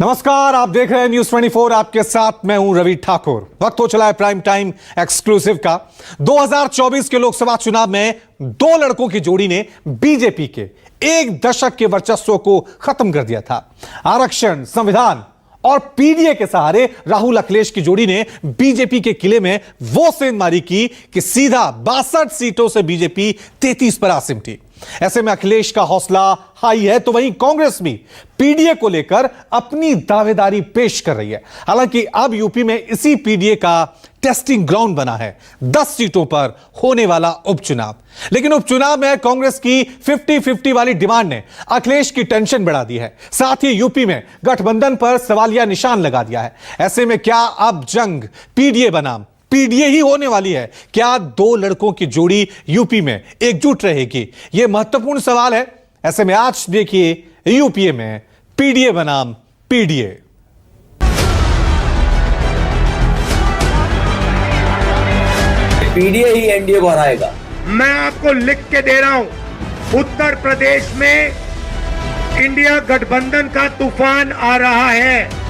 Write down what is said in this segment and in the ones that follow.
नमस्कार, आप देख रहे हैं न्यूज 24। आपके साथ मैं हूं रवि ठाकुर। वक्त हो चला है प्राइम टाइम एक्सक्लूसिव का। 2024 के लोकसभा चुनाव में दो लड़कों की जोड़ी ने बीजेपी के एक दशक के वर्चस्व को खत्म कर दिया था। आरक्षण, संविधान और पीडीए के सहारे राहुल अखिलेश की जोड़ी ने बीजेपी के किले में वो सेंध मारी की कि सीधा 62 सीटों से बीजेपी 33 पर आ सिमटी। ऐसे में अखिलेश का हौसला हाई है तो वहीं कांग्रेस भी पीडीए को लेकर अपनी दावेदारी पेश कर रही है। हालांकि अब यूपी में इसी पीडीए का टेस्टिंग ग्राउंड बना है 10 सीटों पर होने वाला उपचुनाव। लेकिन उपचुनाव में कांग्रेस की 50-50 वाली डिमांड ने अखिलेश की टेंशन बढ़ा दी है। साथ ही यूपी में गठबंधन पर सवालिया निशान लगा दिया है। ऐसे में क्या अब जंग पीडीए बनाम पीडीए ही होने वाली है? क्या दो लड़कों की जोड़ी यूपी में एकजुट रहेगी? यह महत्वपूर्ण सवाल है। ऐसे में आज देखिए यूपी में पीडीए बनाम पीडीए। पीडीए ही एनडीए को हराएगा। मैं आपको लिख के दे रहा हूं, उत्तर प्रदेश में इंडिया गठबंधन का तूफान आ रहा है।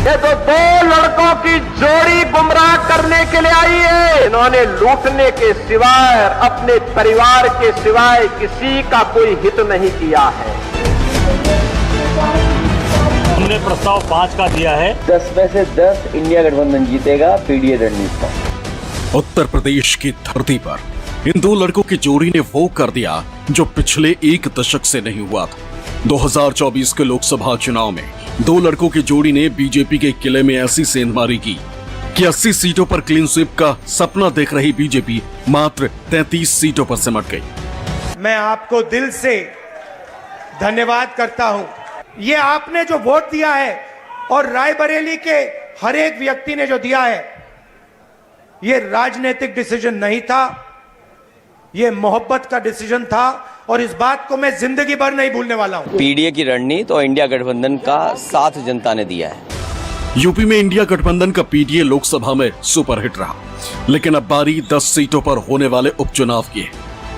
ये तो दो लड़कों की जोड़ी गुमराह करने के लिए आई है। इन्होंने लूटने के सिवाय, अपने परिवार के सिवाय किसी का कोई हित नहीं किया है। हमने प्रस्ताव 5 का दिया है। 10 में से 10 इंडिया गठबंधन जीतेगा, पीडीए रणनीति पर। उत्तर प्रदेश की धरती पर इन दो लड़कों की जोड़ी ने वो कर दिया जो पिछले एक दशक से नहीं हुआ था। 2024 के लोकसभा चुनाव में दो लड़कों की जोड़ी ने बीजेपी के किले में ऐसी सेंधमारी की कि 80 सीटों पर क्लीन स्वीप का सपना देख रही बीजेपी मात्र 33 सीटों पर सिमट गई। मैं आपको दिल से धन्यवाद करता हूं। ये आपने जो वोट दिया है और रायबरेली के हर एक व्यक्ति ने जो दिया है, ये राजनीतिक डिसीजन नहीं था, ये मोहब्बत का डिसीजन था और इस बात को मैं जिंदगी भर नहीं भूलने वाला हूं। पीडीए की रणनीति और इंडिया गठबंधन का साथ जनता ने दिया है। यूपी में इंडिया गठबंधन का पीडीए लोकसभा में सुपरहिट रहा, लेकिन अब बारी 10 सीटों पर होने वाले उपचुनाव की है,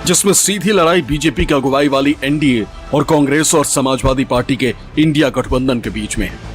जिसमें सीधी लड़ाई बीजेपी की अगुवाई वाली एनडीए और कांग्रेस और समाजवादी पार्टी के इंडिया गठबंधन के बीच में है।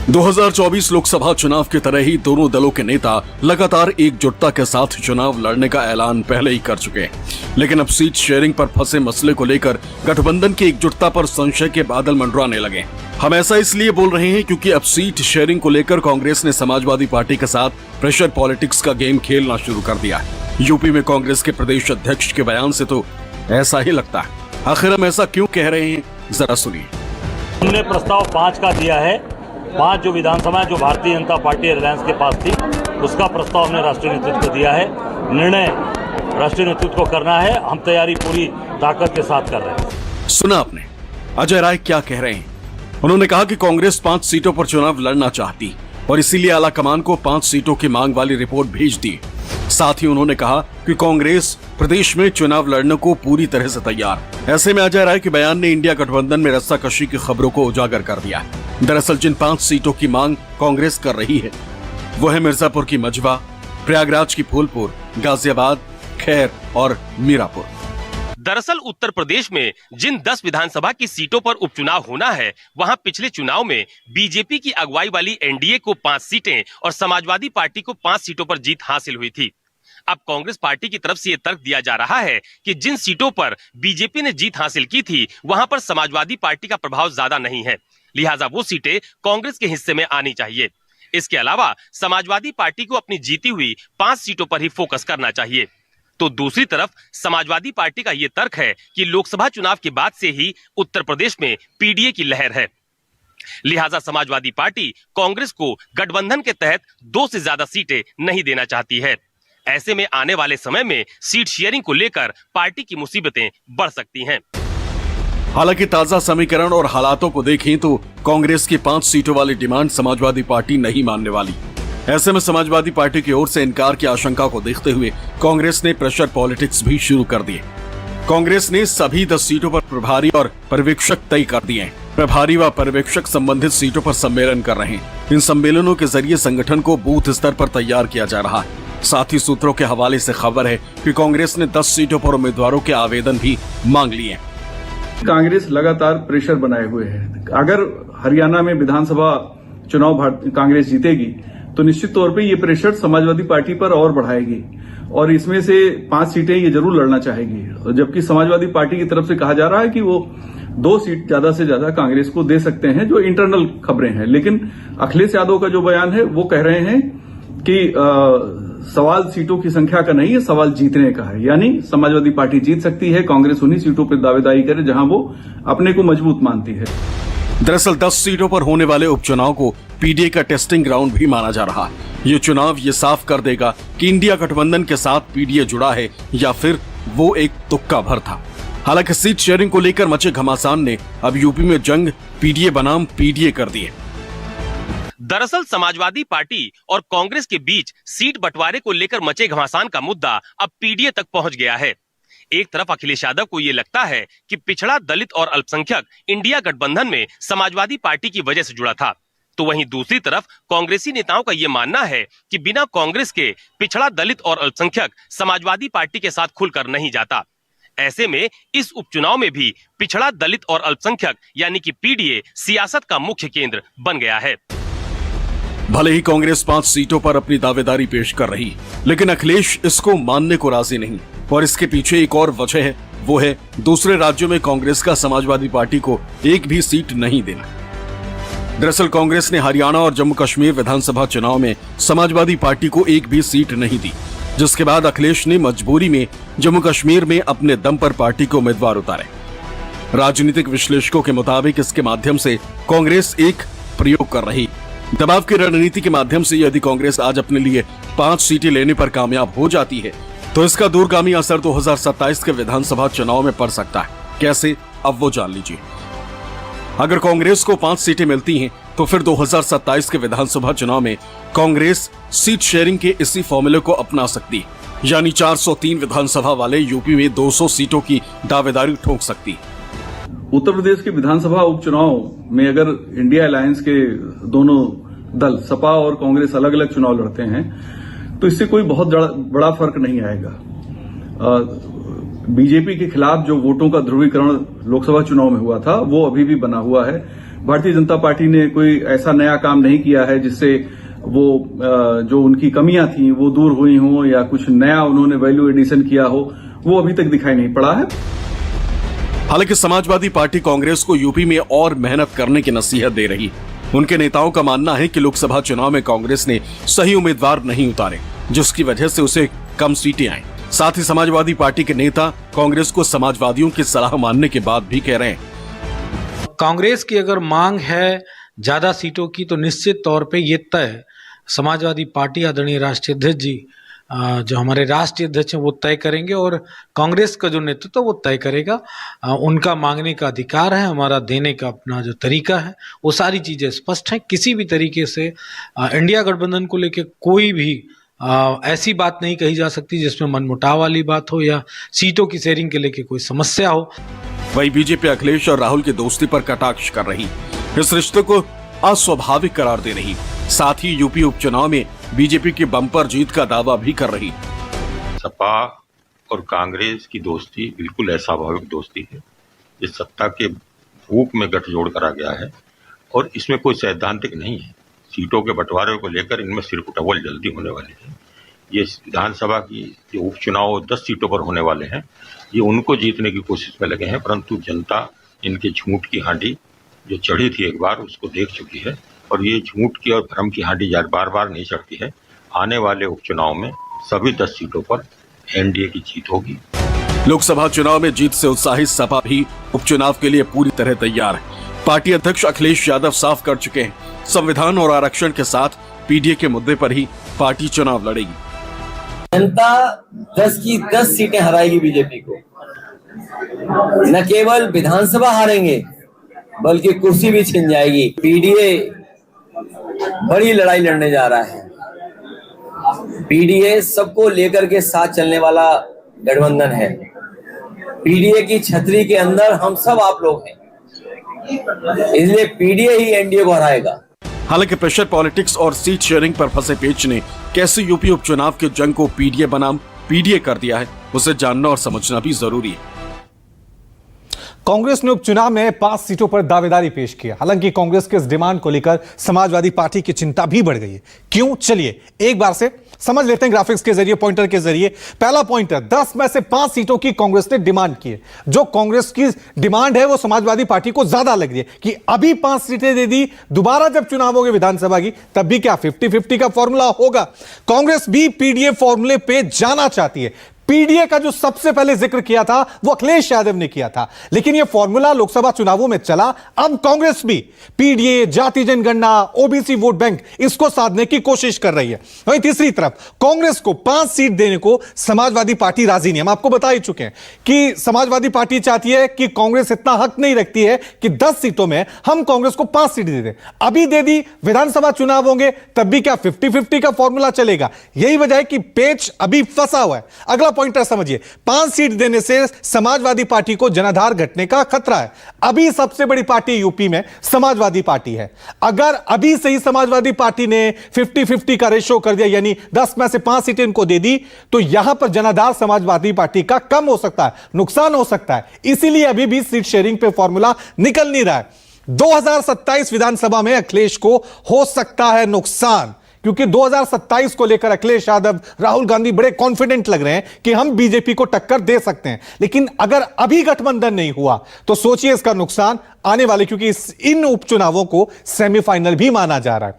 2024 लोकसभा चुनाव की तरह ही दोनों दलों के नेता लगातार एकजुटता के साथ चुनाव लड़ने का ऐलान पहले ही कर चुके हैं, लेकिन अब सीट शेयरिंग पर फंसे मसले को लेकर गठबंधन की एकजुटता पर संशय के बादल मंडराने लगे। हम ऐसा इसलिए बोल रहे हैं क्योंकि अब सीट शेयरिंग को लेकर कांग्रेस ने समाजवादी पार्टी के साथ प्रेशर पॉलिटिक्स का गेम खेलना शुरू कर दिया है। यूपी में कांग्रेस के प्रदेश अध्यक्ष के बयान से तो ऐसा ही लगता है। आखिर हम ऐसा क्यों कह रहे हैं, जरा सुनिए। हमने प्रस्ताव 5 का दिया है। 5 जो विधानसभा जो भारतीय जनता पार्टी रिलायंस के पास थी, उसका प्रस्ताव हमने राष्ट्रीय नेतृत्व को दिया है। निर्णय राष्ट्रीय नेतृत्व को करना है। हम तैयारी पूरी ताकत के साथ कर रहे हैं। सुना आपने अजय राय क्या कह रहे हैं। उन्होंने कहा कि कांग्रेस 5 सीटों पर चुनाव लड़ना चाहती और इसीलिए आला कमान को 5 सीटों की मांग वाली रिपोर्ट भेज दी। साथ ही उन्होंने कहा कि कांग्रेस प्रदेश में चुनाव लड़ने को पूरी तरह से तैयार। ऐसे में अजय राय के बयान ने इंडिया गठबंधन में रस्साकशी की खबरों को उजागर कर दिया। दरअसल जिन 5 सीटों की मांग कांग्रेस कर रही है वो है मिर्जापुर की मझवा, प्रयागराज की फूलपुर, गाजियाबाद, खैर और मीरापुर। दरअसल उत्तर प्रदेश में जिन 10 विधानसभा की सीटों पर उपचुनाव होना है, वहां पिछले चुनाव में बीजेपी की अगुवाई वाली एनडीए को 5 सीटें और समाजवादी पार्टी को 5 सीटों पर जीत हासिल हुई थी। अब कांग्रेस पार्टी की तरफ से ये तर्क दिया जा रहा है कि जिन सीटों पर बीजेपी ने जीत हासिल की थी, वहां पर समाजवादी पार्टी का प्रभाव ज्यादा नहीं है, लिहाजा वो सीटें कांग्रेस के हिस्से में आनी चाहिए। इसके अलावा समाजवादी पार्टी को अपनी जीती हुई 5 सीटों पर ही फोकस करना चाहिए। तो दूसरी तरफ समाजवादी पार्टी का ये तर्क है कि लोकसभा चुनाव के बाद से ही उत्तर प्रदेश में पीडीए की लहर है, लिहाजा समाजवादी पार्टी कांग्रेस को गठबंधन के तहत 2 से ज्यादा सीटें नहीं देना चाहती है। ऐसे में आने वाले समय में सीट शेयरिंग को लेकर पार्टी की मुसीबतें बढ़ सकती हैं। हालांकि ताजा समीकरण और हालातों को देखें तो कांग्रेस की 5 सीटों वाली डिमांड समाजवादी पार्टी नहीं मानने वाली। ऐसे में समाजवादी पार्टी की ओर से इनकार की आशंका को देखते हुए कांग्रेस ने प्रेशर पॉलिटिक्स भी शुरू कर दिए। कांग्रेस ने सभी 10 सीटों पर प्रभारी और पर्यवेक्षक तय कर दिए हैं। प्रभारी व पर्यवेक्षक संबंधित सीटों पर सम्मेलन कर रहे हैं। इन सम्मेलनों के जरिए संगठन को बूथ स्तर पर तैयार किया जा रहा है। साथ ही सूत्रों के हवाले से खबर है कि कांग्रेस ने 10 सीटों पर उम्मीदवारों के आवेदन भी मांग लिए हैं। कांग्रेस लगातार प्रेशर बनाए हुए है। अगर हरियाणा में विधानसभा चुनाव कांग्रेस जीतेगी तो निश्चित तौर पे ये प्रेशर समाजवादी पार्टी पर और बढ़ाएगी और इसमें से 5 सीटें ये जरूर लड़ना चाहेगी, जबकि समाजवादी पार्टी की तरफ से कहा जा रहा है कि वो 2 सीट ज्यादा से ज्यादा कांग्रेस को दे सकते हैं, जो इंटरनल खबरें हैं। लेकिन अखिलेश यादव का जो बयान है वो कह रहे हैं कि सवाल सीटों की संख्या का नहीं है, सवाल जीतने का है। यानी समाजवादी पार्टी जीत सकती है, कांग्रेस उन्हीं सीटों पर दावेदारी करे जहां वो अपने को मजबूत मानती है। दरअसल 10 सीटों पर होने वाले उपचुनाव को पीडीए का टेस्टिंग ग्राउंड भी माना जा रहा है। ये चुनाव ये साफ कर देगा कि इंडिया गठबंधन के साथ पीडीए जुड़ा है या फिर वो एक तुक्का भर था। हालांकि सीट शेयरिंग को लेकर मचे घमासान ने अब यूपी में जंग पीडीए बनाम पीडीए कर दी है। दरअसल समाजवादी पार्टी और कांग्रेस के बीच सीट बंटवारे को लेकर मचे घमासान का मुद्दा अब पीडीए तक पहुंच गया है। एक तरफ अखिलेश यादव को ये लगता है कि पिछड़ा, दलित और अल्पसंख्यक इंडिया गठबंधन में समाजवादी पार्टी की वजह से जुड़ा था, तो वहीं दूसरी तरफ कांग्रेसी नेताओं का ये मानना है कि बिना कांग्रेस के पिछड़ा, दलित और अल्पसंख्यक समाजवादी पार्टी के साथ खुलकर नहीं जाता। ऐसे में इस उपचुनाव में भी पिछड़ा, दलित और अल्पसंख्यक यानी कि पीडीए सियासत का मुख्य केंद्र बन गया है। भले ही कांग्रेस 5 सीटों पर अपनी दावेदारी पेश कर रही, लेकिन अखिलेश इसको मानने को राजी नहीं और इसके पीछे एक और वजह है, वो है दूसरे राज्यों में कांग्रेस का समाजवादी पार्टी को एक भी सीट नहीं देना। दरअसल कांग्रेस ने हरियाणा और जम्मू कश्मीर विधानसभा चुनाव में समाजवादी पार्टी को एक भी सीट नहीं दी, जिसके बाद अखिलेश ने मजबूरी में जम्मू कश्मीर में अपने दम पर पार्टी को उम्मीदवार उतारे। राजनीतिक विश्लेषकों के मुताबिक इसके माध्यम से कांग्रेस एक प्रयोग कर रही दबाव की रणनीति के माध्यम से यदि कांग्रेस आज अपने लिए 5 सीटें लेने पर कामयाब हो जाती है तो इसका दूरगामी असर 2027 के विधानसभा चुनाव में पड़ सकता है। कैसे, अब वो जान लीजिए। अगर कांग्रेस को 5 सीटें मिलती हैं तो फिर 2027 के विधानसभा चुनाव में कांग्रेस सीट शेयरिंग के इसी फॉर्मूले को अपना सकती है, यानी 403 विधानसभा वाले यूपी में 200 सीटों की दावेदारी ठोक सकती है। उत्तर प्रदेश के विधानसभा उपचुनाव में अगर इंडिया अलायंस के दोनों दल सपा और कांग्रेस अलग अलग चुनाव लड़ते हैं तो इससे कोई बहुत बड़ा फर्क नहीं आएगा। बीजेपी के खिलाफ जो वोटों का ध्रुवीकरण लोकसभा चुनाव में हुआ था वो अभी भी बना हुआ है। भारतीय जनता पार्टी ने कोई ऐसा नया काम नहीं किया है जिससे वो जो उनकी कमियां थी वो दूर हुई हों या कुछ नया उन्होंने वैल्यू एडिशन किया हो, वो अभी तक दिखाई नहीं पड़ा है। हालांकि समाजवादी पार्टी कांग्रेस को यूपी में और मेहनत करने की नसीहत दे रही है। उनके नेताओं का मानना है कि लोकसभा चुनाव में कांग्रेस ने सही उम्मीदवार नहीं उतारे, जिसकी वजह से उसे कम सीटें आई। साथ ही समाजवादी पार्टी के नेता कांग्रेस को समाजवादियों की सलाह मानने के बाद भी कह रहे हैं, कांग्रेस की अगर मांग है ज्यादा सीटों की तो निश्चित तौर पे ये तय समाजवादी पार्टी आदरणीय राष्ट्रीय अध्यक्ष जी जो हमारे राष्ट्रीय अध्यक्ष हैं वो तय करेंगे और कांग्रेस का जो नेतृत्व वो तय करेगा। उनका मांगने का अधिकार है, हमारा देने का अपना जो तरीका है वो सारी चीजें स्पष्ट हैं। किसी भी तरीके से इंडिया गठबंधन को लेकर कोई भी ऐसी बात नहीं कही जा सकती जिसमें मनमुटाव वाली बात हो या सीटों की शेयरिंग के लेकर कोई समस्या हो। वही बीजेपी अखिलेश और राहुल की दोस्ती पर कटाक्ष कर रही, इस रिश्ते को अस्वाभाविक करार दे रही। साथ ही यूपी उपचुनाव में बीजेपी की बम्पर जीत का दावा भी कर रही। सपा और कांग्रेस की दोस्ती बिल्कुल अस्वाभाविक दोस्ती है। इस सत्ता के भूख में गठजोड़ करा गया है और इसमें कोई सैद्धांतिक नहीं है। सीटों के बंटवारे को लेकर इनमें सिर्फ टवल जल्दी होने वाली है। ये विधानसभा की जो उपचुनाव 10 सीटों पर होने वाले हैं ये उनको जीतने की कोशिश में लगे हैं, परंतु जनता इनके झूठ की हांडी जो चढ़ी थी एक बार उसको देख चुकी है और ये झूठ की और भ्रम की हांडी बार बार नहीं चढ़ती है। आने वाले उपचुनाव में सभी 10 सीटों पर एनडीए की जीत होगी। लोकसभा चुनाव में जीत से उत्साहित सपा भी उपचुनाव के लिए पूरी तरह तैयार है। पार्टी अध्यक्ष अखिलेश यादव साफ कर चुके हैं, संविधान और आरक्षण के साथ पीडीए के मुद्दे पर ही पार्टी चुनाव लड़ेगी। जनता 10 की 10 सीटें हराएगी बीजेपी को। न केवल विधानसभा हारेंगे बल्कि कुर्सी भी छिन जाएगी। पीडीए बड़ी लड़ाई लड़ने जा रहा है। पीडीए सबको लेकर के साथ चलने वाला गठबंधन है। पीडीए की छतरी के अंदर हम सब आप लोग हैं, इसलिए पीडीए ही एनडीए को हराएगा। हालांकि प्रेशर पॉलिटिक्स और सीट शेयरिंग पर फंसे पेच ने कैसे यूपी उपचुनाव के जंग को पीडीए बनाम पीडीए कर दिया है, उसे जानना और समझना भी जरूरी है। कांग्रेस ने उपचुनाव में 5 सीटों पर दावेदारी पेश की। हालांकि कांग्रेस के इस डिमांड को लेकर समाजवादी पार्टी की चिंता भी बढ़ गई है। क्यों, चलिए एक बार से समझ लेते हैं ग्राफिक्स के जरिए, पॉइंटर के जरिए। पहला पॉइंटर, 10 में से 5 सीटों की कांग्रेस ने डिमांड की है। जो कांग्रेस की डिमांड है वो समाजवादी पार्टी को ज्यादा लग रही है कि अभी 5 सीटें दे दी, दोबारा जब चुनाव होंगे विधानसभा की तब भी क्या 50-50 का फॉर्मूला होगा। कांग्रेस भी पीडीए फॉर्मूले पे जाना चाहती है। पीडीए का जो सबसे पहले जिक्र किया था वो अखिलेश यादव ने किया था, लेकिन यह फॉर्मूला लोकसभा चुनावों में चला। अब कांग्रेस भी पीडीए, जाति जनगणना, ओबीसी वोट बैंक, इसको साधने की कोशिश कर रही है। वहीं तीसरी तरफ कांग्रेस को 5 सीट देने को समाजवादी पार्टी राजी नहीं। हम आपको बता ही चुके हैं कि समाजवादी पार्टी चाहती है कि कांग्रेस इतना हक नहीं रखती है कि 10 सीटों में हम कांग्रेस को 5 सीट दे दें। अभी दे दी, विधानसभा चुनाव होंगे तब भी क्या 50-50 का फॉर्मूला चलेगा। यही वजह है कि पेच अभी फंसा हुआ है। अगला पॉइंटर समझिए, 5 सीट देने से समाजवादी पार्टी को जनाधार घटने का खतरा है। अभी सबसे बड़ी पार्टी यूपी में समाजवादी पार्टी है। अगर अभी से ही समाजवादी पार्टी ने 50-50 का रेशो कर दिया, यानी 10 में से 5 सीटें इनको दे दी, तो यहां पर जनाधार समाजवादी पार्टी का कम हो सकता है, नुकसान हो सकता है। इसीलिए अभी भी सीट शेयरिंग पे फॉर्मूला निकल नहीं रहा है। 2027 विधानसभा में अखिलेश को हो सकता है नुकसान, क्योंकि 2027 को लेकर अखिलेश यादव, राहुल गांधी बड़े कॉन्फिडेंट लग रहे हैं कि हम बीजेपी को टक्कर दे सकते हैं। लेकिन अगर अभी गठबंधन नहीं हुआ तो सोचिए इसका नुकसान आने वाले, क्योंकि इन उपचुनावों को सेमीफाइनल भी माना जा रहा है।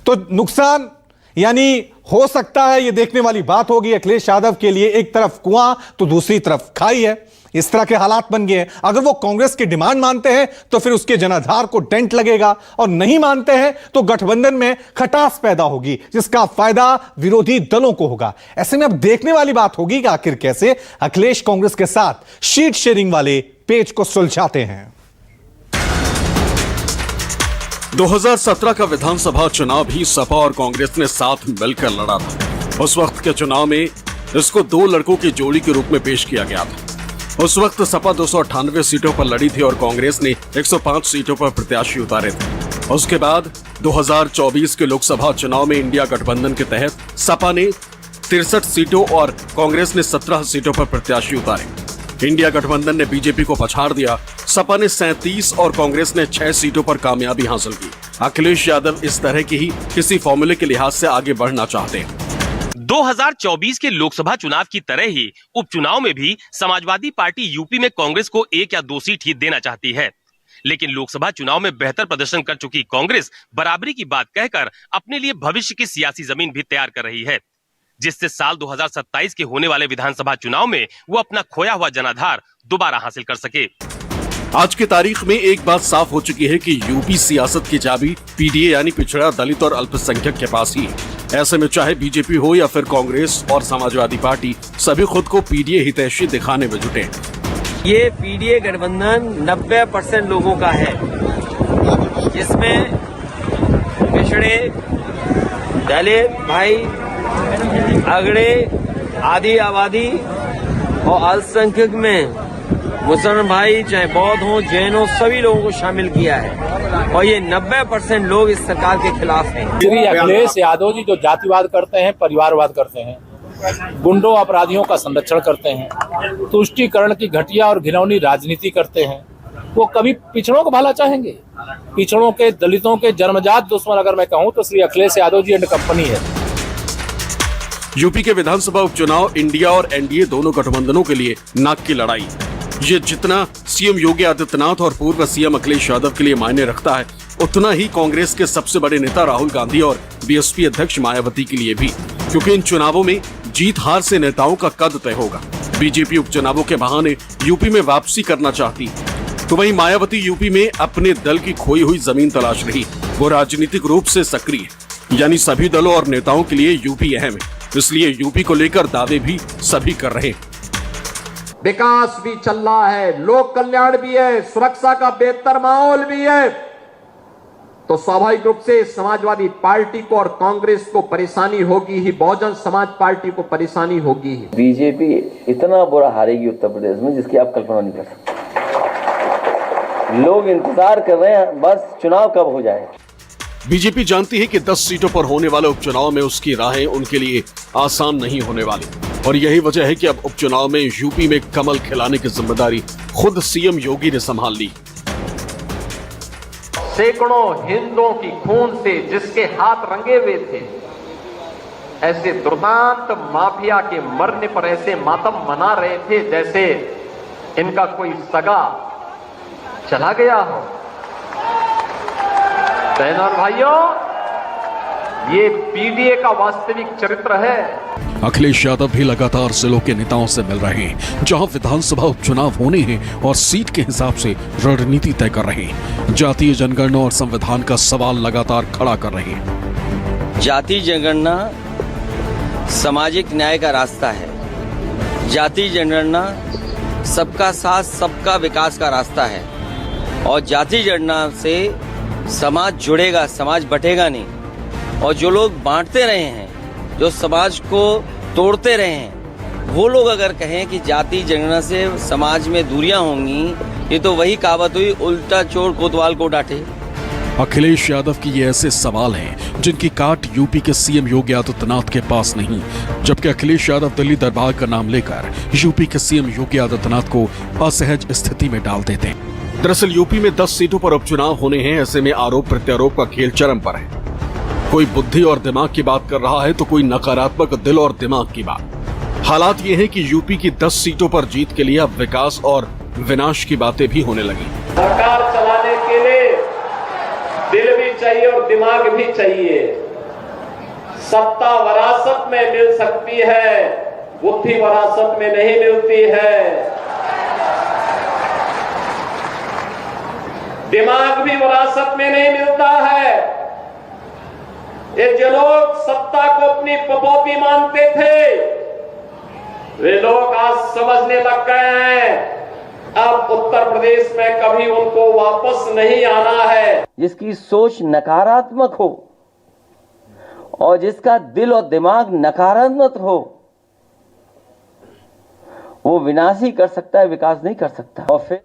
तो नुकसान यानी हो सकता है, यह देखने वाली बात होगी। अखिलेश यादव के लिए एक तरफ कुआं तो दूसरी तरफ खाई है, इस तरह के हालात बन गए हैं। अगर वो कांग्रेस की डिमांड मानते हैं तो फिर उसके जनाधार को डेंट लगेगा, और नहीं मानते हैं तो गठबंधन में खटास पैदा होगी, जिसका फायदा विरोधी दलों को होगा। ऐसे में अब देखने वाली बात होगी कि आखिर कैसे अखिलेश कांग्रेस के साथ सीट शेयरिंग वाले पेच को सुलझाते हैं। 2017 का विधानसभा चुनाव भी सपा और कांग्रेस ने साथ मिलकर लड़ा था। उस वक्त के चुनाव में इसको 2 लड़कों की जोड़ी के रूप में पेश किया गया था। उस वक्त सपा 298 सीटों पर लड़ी थी और कांग्रेस ने 105 सीटों पर प्रत्याशी उतारे थे। उसके बाद 2024 के लोकसभा चुनाव में इंडिया गठबंधन के तहत सपा ने 63 सीटों और कांग्रेस ने 17 सीटों पर प्रत्याशी उतारे। इंडिया गठबंधन ने बीजेपी को पछाड़ दिया। सपा ने 37 और कांग्रेस ने 6 सीटों पर कामयाबी हासिल की। अखिलेश यादव इस तरह की ही किसी फॉर्मूले के लिहाज से आगे बढ़ना चाहते हैं। 2024 के लोकसभा चुनाव की तरह ही उपचुनाव में भी समाजवादी पार्टी यूपी में कांग्रेस को 1 या 2 सीट ही देना चाहती है। लेकिन लोकसभा चुनाव में बेहतर प्रदर्शन कर चुकी कांग्रेस बराबरी की बात कहकर अपने लिए भविष्य की सियासी जमीन भी तैयार कर रही है, जिससे साल 2027 के होने वाले विधानसभा चुनाव में वो अपना खोया हुआ जनाधार दोबारा हासिल कर सके। आज की तारीख में एक बात साफ हो चुकी है कि यूपी सियासत की चाबी पीडीए यानी पिछड़ा, दलित और अल्पसंख्यक के पास ही है। ऐसे में चाहे बीजेपी हो या फिर कांग्रेस और समाजवादी पार्टी, सभी खुद को पीडीए हितैषी दिखाने में जुटे हैं। ये पीडीए गठबंधन 90% लोगों का है, जिसमें पिछड़े, दलित भाई, अगड़े, आदि आबादी और अल्पसंख्यक में मुसलमान भाई, चाहे बौद्ध हो, जैन हो, सभी लोगों को शामिल किया है। और ये 90% लोग इस सरकार के खिलाफ हैं। श्री अखिलेश यादव जी जो जातिवाद करते हैं, परिवारवाद करते हैं, गुंडों अपराधियों का संरक्षण करते हैं, तुष्टीकरण की घटिया और घिनौनी राजनीति करते हैं, वो कभी पिछड़ों को भला चाहेंगे? पिछड़ों के, दलितों के जन्मजात दुश्मन अगर मैं कहूँ तो श्री अखिलेश यादव जी एंड कंपनी है। यूपी के विधानसभा उपचुनाव इंडिया और एनडीए दोनों गठबंधनों के लिए नाक की लड़ाई। ये जितना सीएम योगी आदित्यनाथ और पूर्व सीएम अखिलेश यादव के लिए मायने रखता है, उतना ही कांग्रेस के सबसे बड़े नेता राहुल गांधी और बीएसपी अध्यक्ष मायावती के लिए भी, क्योंकि इन चुनावों में जीत हार से नेताओं का कद तय होगा। बीजेपी उपचुनावों के बहाने यूपी में वापसी करना चाहती, तो वहीं मायावती यूपी में अपने दल की खोई हुई जमीन तलाश रही। वो राजनीतिक रूप से सक्रिय, यानी सभी दलों और नेताओं के लिए यूपी अहम है, इसलिए यूपी को लेकर दावे भी सभी कर रहे हैं। विकास भी चल रहा है, लोक कल्याण भी है, सुरक्षा का बेहतर माहौल भी है, तो स्वाभाविक रूप से समाजवादी पार्टी को और कांग्रेस को परेशानी होगी ही, बहुजन समाज पार्टी को परेशानी होगी ही। बीजेपी इतना बुरा हारेगी उत्तर प्रदेश में जिसकी आप कल्पना नहीं कर सकते। लोग इंतजार कर रहे हैं बस चुनाव कब हो जाए। बीजेपी जानती है कि 10 सीटों पर होने वाले उपचुनाव में उसकी राहें उनके लिए आसान नहीं होने वाली। और यही वजह है कि अब उपचुनाव में यूपी में कमल खिलाने की जिम्मेदारी खुद सीएम योगी ने संभाल ली। सैकड़ों हिंदुओं की खून से जिसके हाथ रंगे हुए थे, ऐसे दुर्दांत माफिया के मरने पर ऐसे मातम मना रहे थे जैसे इनका कोई सगा चला गया हो। बहनों और भाइयों, ये पीडीए का वास्तविक चरित्र है। अखिलेश यादव भी लगातार जिलों के नेताओं से मिल रहे हैं, जहां विधानसभा उपचुनाव होने हैं और सीट के हिसाब से रणनीति तय कर रहे हैं। जातीय जनगणना और संविधान का सवाल लगातार खड़ा कर रहे हैं। जातीय जनगणना सामाजिक न्याय का रास्ता है। जातीय जनगणना सबका साथ सबका विकास का रास्ता है और जातीय जनगणना से समाज जुड़ेगा, समाज बटेगा नहीं। और जो लोग बांटते रहे हैं, जो समाज को तोड़ते रहे हैं, वो लोग अगर कहें कि जातीय जनगणना से समाज में दूरियां होंगी, ये तो वही कहावत हुई, उल्टा चोर कोतवाल को डांटे। अखिलेश यादव की ये ऐसे सवाल हैं जिनकी काट यूपी के सीएम योगी आदित्यनाथ के पास नहीं, जबकि अखिलेश यादव दिल्ली दरबार का नाम लेकर यूपी के सीएम योगी आदित्यनाथ को असहज स्थिति में डाल देते हैं। दरअसल यूपी में 10 सीटों पर उपचुनाव होने हैं। ऐसे में आरोप प्रत्यारोप का खेल चरम पर है। कोई बुद्धि और दिमाग की बात कर रहा है तो कोई नकारात्मक दिल और दिमाग की बात। हालात ये है कि यूपी की 10 सीटों पर जीत के लिए अब विकास और विनाश की बातें भी होने लगी। सरकार चलाने के लिए दिल भी चाहिए और दिमाग भी चाहिए। सत्ता वरासत में मिल सकती है, बुद्धि वरासत में नहीं मिलती है। दिमाग भी वरासत में नहीं मिलता है। ये जो लोग सत्ता को अपनी पपौती मानते थे, वे लोग आज समझने लग गए हैं अब उत्तर प्रदेश में कभी उनको वापस नहीं आना है। जिसकी सोच नकारात्मक हो और जिसका दिल और दिमाग नकारात्मक हो, वो विनाश ही कर सकता है, विकास नहीं कर सकता। और फिर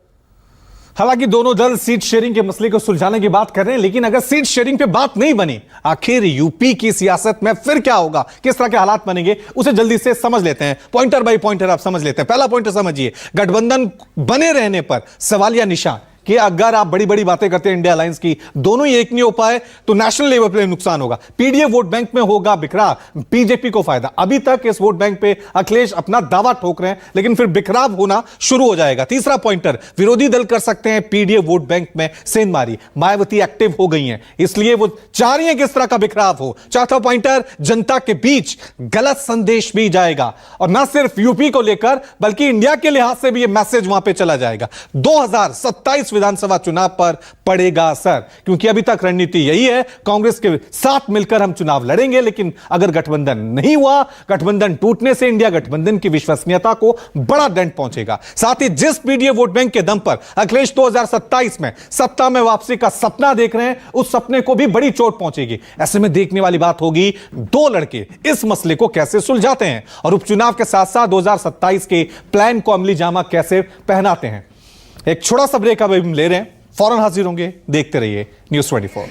हालांकि दोनों दल सीट शेयरिंग के मसले को सुलझाने की बात कर रहे हैं, लेकिन अगर सीट शेयरिंग पे बात नहीं बनी, आखिर यूपी की सियासत में फिर क्या होगा, किस तरह के हालात बनेंगे, उसे जल्दी से समझ लेते हैं। पॉइंटर बाय पॉइंटर आप समझ लेते हैं। पहला पॉइंटर समझिए, गठबंधन बने रहने पर सवालिया निशान कि अगर आप बड़ी बड़ी बातें करते हैं इंडिया अलायंस की, दोनों ही एक नहीं हो पाए तो नेशनल लेवल पे नुकसान होगा। पीडीए वोट बैंक में होगा बिखराव, बीजेपी को फायदा। अभी तक इस वोट बैंक पे अखिलेश अपना दावा ठोक रहे हैं, लेकिन फिर बिखराव होना शुरू हो जाएगा। तीसरा पॉइंटर, विरोधी दल कर सकते हैं पीडीए वोट बैंक में सेंधमारी। मायावती एक्टिव हो गई हैं, इसलिए वो चाह रही हैं कि इस तरह का बिखराव हो। चौथा पॉइंटर, जनता के बीच गलत संदेश भी जाएगा और ना सिर्फ यूपी को लेकर बल्कि इंडिया के लिहाज से भी यह मैसेज वहां पे चला जाएगा। 2027 विधानसभा चुनाव पर पड़ेगा असर, क्योंकि अभी तक रणनीति यही है, कांग्रेस के साथ मिलकर हम चुनाव लड़ेंगे, लेकिन अगर गठबंधन नहीं हुआ, गठबंधन टूटने से इंडिया गठबंधन की विश्वसनीयता को बड़ा दंड पहुंचेगा। साथ ही जिस पीडीए वोट बैंक के दम पर अखिलेश 2027 में सत्ता में वापसी का सपना देख रहे हैं, उस सपने को भी बड़ी चोट पहुंचेगी। ऐसे में देखने वाली बात होगी, दो लड़के इस मसले को कैसे सुलझाते हैं और उपचुनाव के साथ साथ 2027 के प्लान को अमली जामा कैसे पहनाते हैं। एक छोटा सा ब्रेक अब हम ले रहे हैं, फौरन हाजिर होंगे। देखते रहिए News 24।